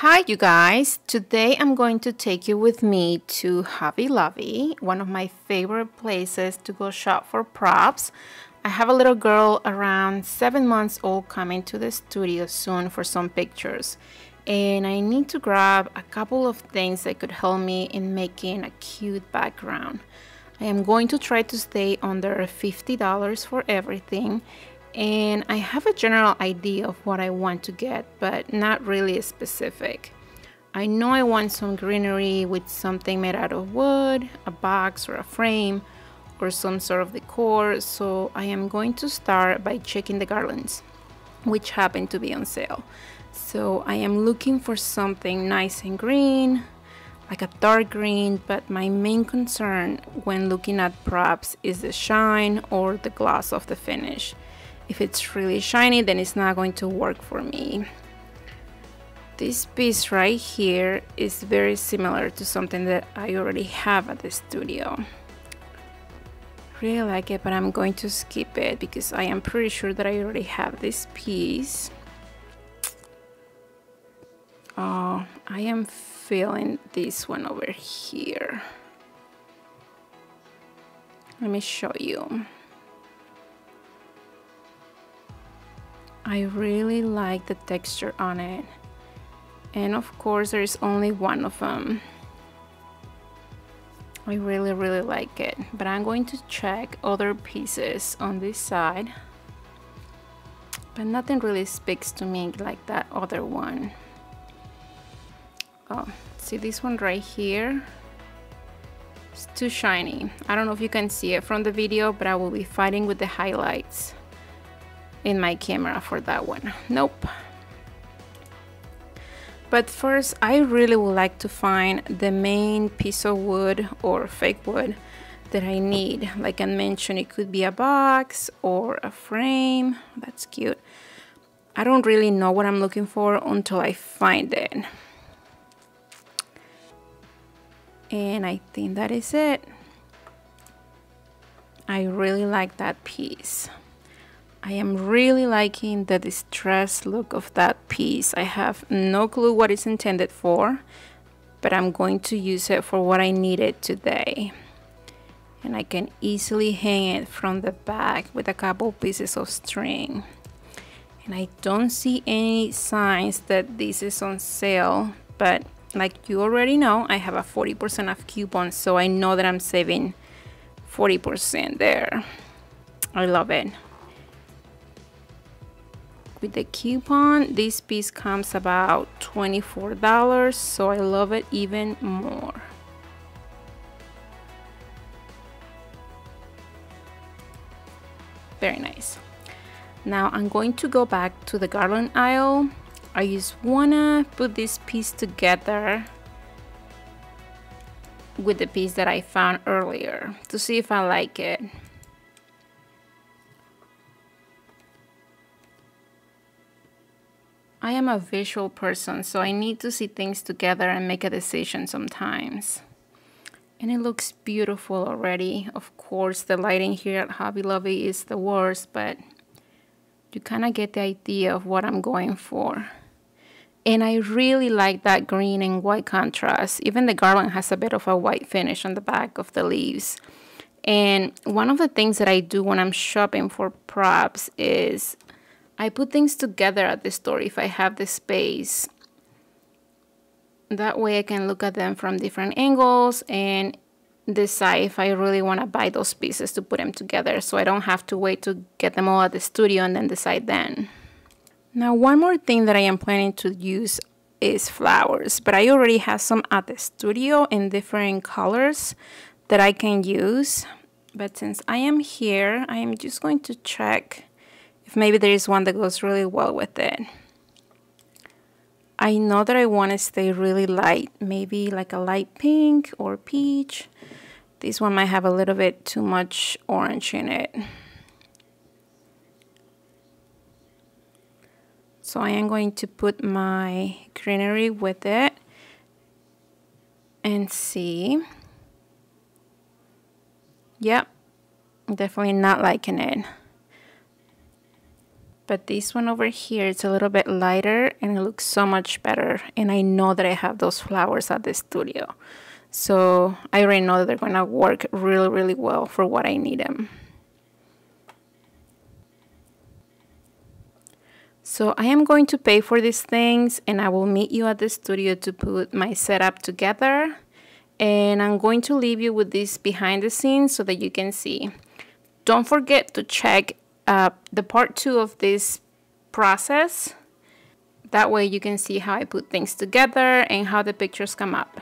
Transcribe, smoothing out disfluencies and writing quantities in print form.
Hi you guys, today I'm going to take you with me to Hobby Lobby, one of my favorite places to go shop for props. I have a little girl around 7 months old coming to the studio soon for some pictures, and I need to grab a couple of things that could help me in making a cute background. I am going to try to stay under $50 for everything, and I have a general idea of what I want to get, but not really specific. I know I want some greenery with something made out of wood, a box or a frame, or some sort of decor, so I am going to start by checking the garlands, which happen to be on sale. So I am looking for something nice and green, like a dark green, but my main concern when looking at props is the shine or the gloss of the finish. If it's really shiny, then it's not going to work for me. This piece right here is very similar to something that I already have at the studio. Really like it, but I'm going to skip it because I am pretty sure that I already have this piece. Oh, I am feeling this one over here. Let me show you. I really like the texture on it, and of course there's only one of them. I really like it, but I'm going to check other pieces on this side, but nothing really speaks to me like that other one. Oh, see this one right here? It's too shiny. I don't know if you can see it from the video, but I will be fighting with the highlights in my camera for that one. Nope. But first, I really would like to find the main piece of wood or fake wood that I need. Like I mentioned, it could be a box or a frame. That's cute. I don't really know what I'm looking for until I find it. And I think that is it. I really like that piece. I am really liking the distressed look of that piece. I have no clue what it's intended for, but I'm going to use it for what I need it today. And I can easily hang it from the back with a couple pieces of string. And I don't see any signs that this is on sale, but like you already know, I have a 40% off coupon, so I know that I'm saving 40% there. I love it. With the coupon, this piece comes about $24, so I love it even more. Very nice. Now I'm going to go back to the garland aisle. I just wanna put this piece together with the piece that I found earlier to see if I like it. I am a visual person, so I need to see things together and make a decision sometimes. And it looks beautiful already. Of course, the lighting here at Hobby Lobby is the worst, but you kind of get the idea of what I'm going for. And I really like that green and white contrast. Even the garland has a bit of a white finish on the back of the leaves. And one of the things that I do when I'm shopping for props is I put things together at the store if I have the space. That way I can look at them from different angles and decide if I really want to buy those pieces to put them together, so I don't have to wait to get them all at the studio and then decide then. Now, one more thing that I am planning to use is flowers, but I already have some at the studio in different colors that I can use. But since I am here, I am just going to check if maybe there is one that goes really well with it. I know that I want to stay really light, maybe like a light pink or peach. This one might have a little bit too much orange in it. So I am going to put my greenery with it and see. Yep, definitely not liking it. But this one over here, it's a little bit lighter and it looks so much better. And I know that I have those flowers at the studio. So I already know that they're gonna work really, really well for what I need them. So I am going to pay for these things and I will meet you at the studio to put my setup together. And I'm going to leave you with this behind the scenes so that you can see. Don't forget to check the part 2 of this process. That way you can see how I put things together and how the pictures come up.